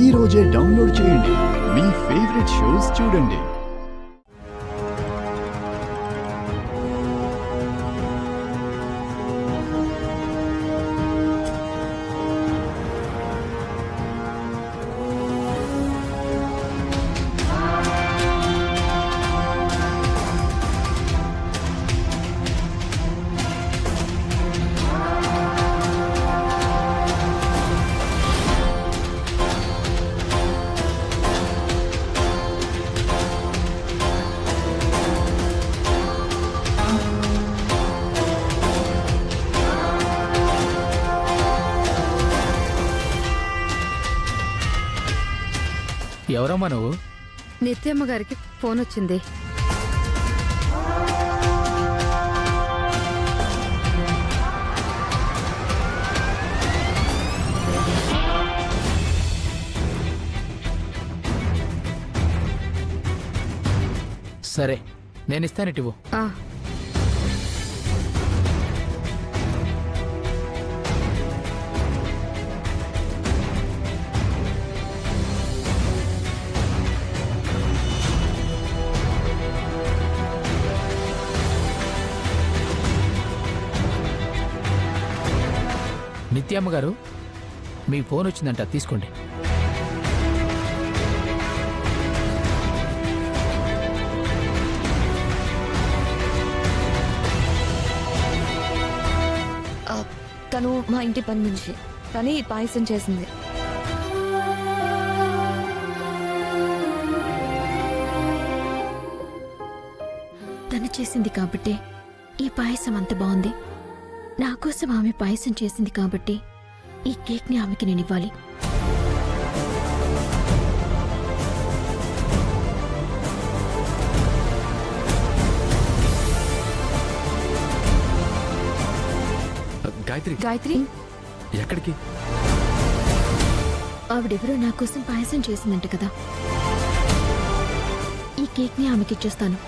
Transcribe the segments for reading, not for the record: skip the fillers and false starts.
ఈ రోజే డౌన్లోడ్ చేయండి. మీ ఫేవరెట్ షోస్ చూడండి. ఎవరమ్మా నువ్వు? నిత్యమ్మ గారికి ఫోన్ వచ్చింది. సరే, నేను ఇస్తానిటివు. నిత్యమ్మ గారు, మీ ఫోన్ వచ్చిందంట, తీసుకోండి. తను మా ఇంటి పని నుంచి తనే పాయసం చేసింది. తను చేసింది కాబట్టి ఈ పాయసం అంత బాగుంది. నా కోసం ఆమె పాయసం చేసింది కాబట్టి ఈ కేక్ని ఆమెకి నేను ఇవ్వాలి. గాయత్రి, గాయత్రి, ఎక్కడికి? ఆవిడెవరో నా కోసం పాయసం చేసిందంట కదా, ఈ కేక్ని ఆమెకిచ్చేస్తాను.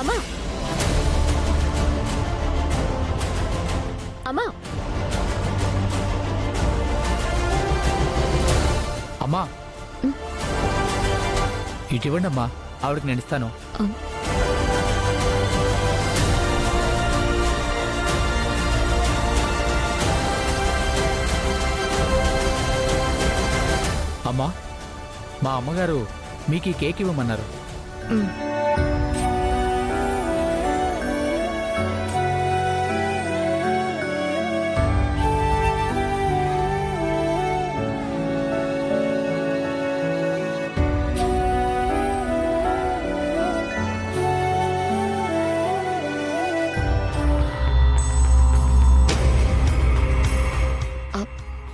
అమ్మా, అమ్మా, అమ్మా, ఇటివ్వండి అమ్మా, ఆవిడకి నేను ఇస్తాను. అమ్మా, మా అమ్మగారు మీకు ఈ కేక్ ఇవ్వమన్నారు.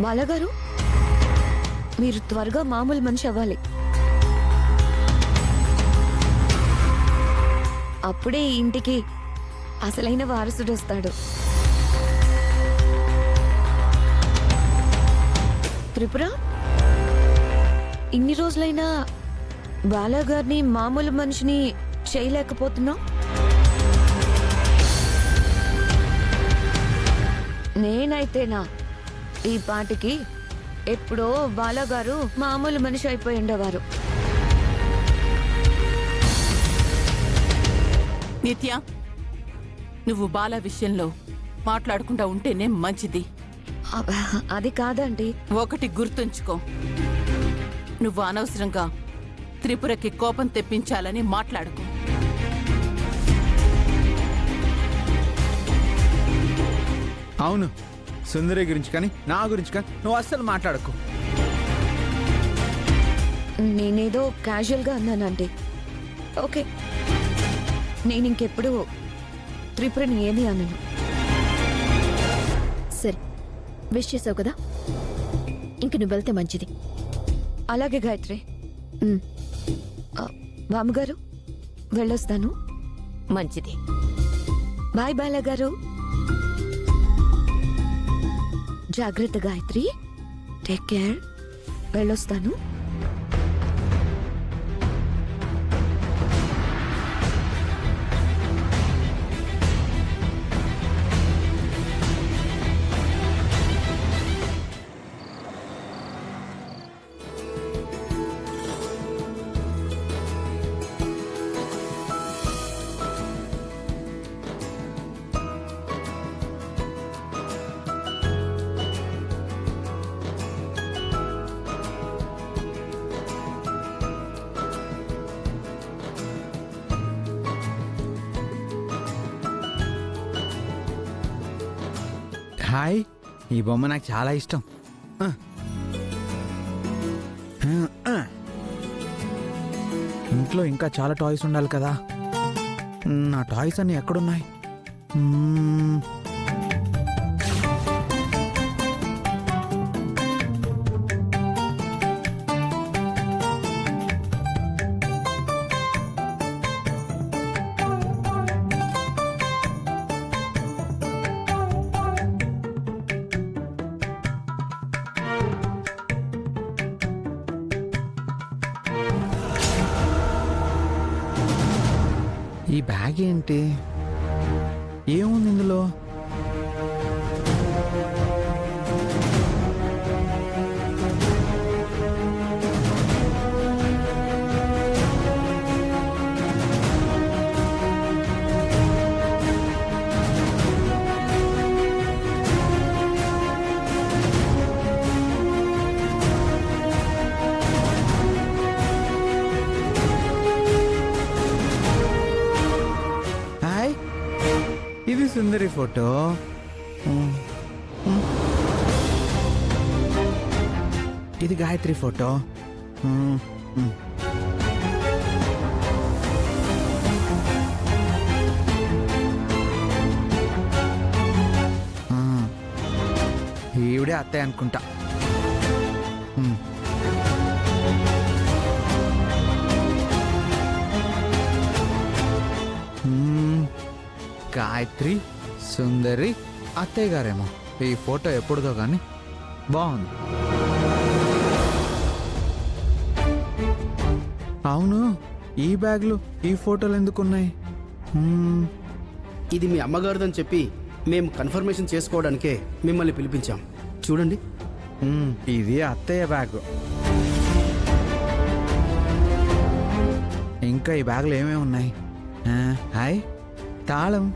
బాలగారు, మీరు త్వరగా మామూలు మనిషి అవ్వాలి. అప్పుడే ఈ ఇంటికి అసలైన వారసుడు వస్తాడు. త్రిపుర, ఇన్ని రోజులైనా బాలగారిని మామూలు మనిషిని చేయలేకపోతున్నావు. నేనైతేనా ఈ పాటికి ఎప్పుడో బాలగారు మామూలు మనిషి అయిపోయి ఉండేవారు. నిత్య, నువ్వు బాల విషయంలో మాట్లాడకుండా ఉంటేనే మంచిది. అది కాదండి. ఒకటి గుర్తుంచుకో, నువ్వు అనవసరంగా త్రిపురకి కోపం తెప్పించాలని మాట్లాడుకో. అవును, సుందరి గురించి కానీ నా గురించి కానీ నువ్వు అస్సలు మాట్లాడకు. నేనేదో క్యాజువల్గా అన్నానండి. ఓకే, నేను ఇంకెప్పుడు త్రిపురని ఏమీ అన్నాను. సరే, విష్ చేసావు కదా, ఇంక నువ్వు వెళ్తే మంచిది. అలాగే గాయత్రి. బామ్మగారు, వెళ్ళొస్తాను. మంచిది. బాయ్ బాలగారు. జాగ్రత్త గాయత్రి. Take care. వెళ్ళొస్తాను. హాయ్, ఈ బొమ్మ నాకు చాలా ఇష్టం. ఆ. ఆ. ఇంట్లో ఇంకా చాలా టాయ్స్ ఉండాలి కదా. నా టాయ్స్ అన్ని ఎక్కడున్నాయి? ఈ బ్యాగ్ ఏంటి? ఏముంది ఇందులో? హాయ్, ఇది సుందరి ఫోటో. ఇది గాయత్రి ఫోటో. ఈవిడే అత్తయ్య అనుకుంటా. గాయత్రి, సుందరి, అత్తయ్య గారేమో. ఈ ఫోటో ఎప్పుడుదో కానీ బాగుంది. అవును, ఈ బ్యాగ్లు ఈ ఫోటోలు ఎందుకున్నాయి? ఇది మీ అమ్మగారిదని చెప్పి మేము కన్ఫర్మేషన్ చేసుకోవడానికే మిమ్మల్ని పిలిపించాం. చూడండి. ఇది అత్తయ్య బ్యాగ్. ఇంకా ఈ బ్యాగ్లో ఏమేమి ఉన్నాయి? హాయ్, తాళం.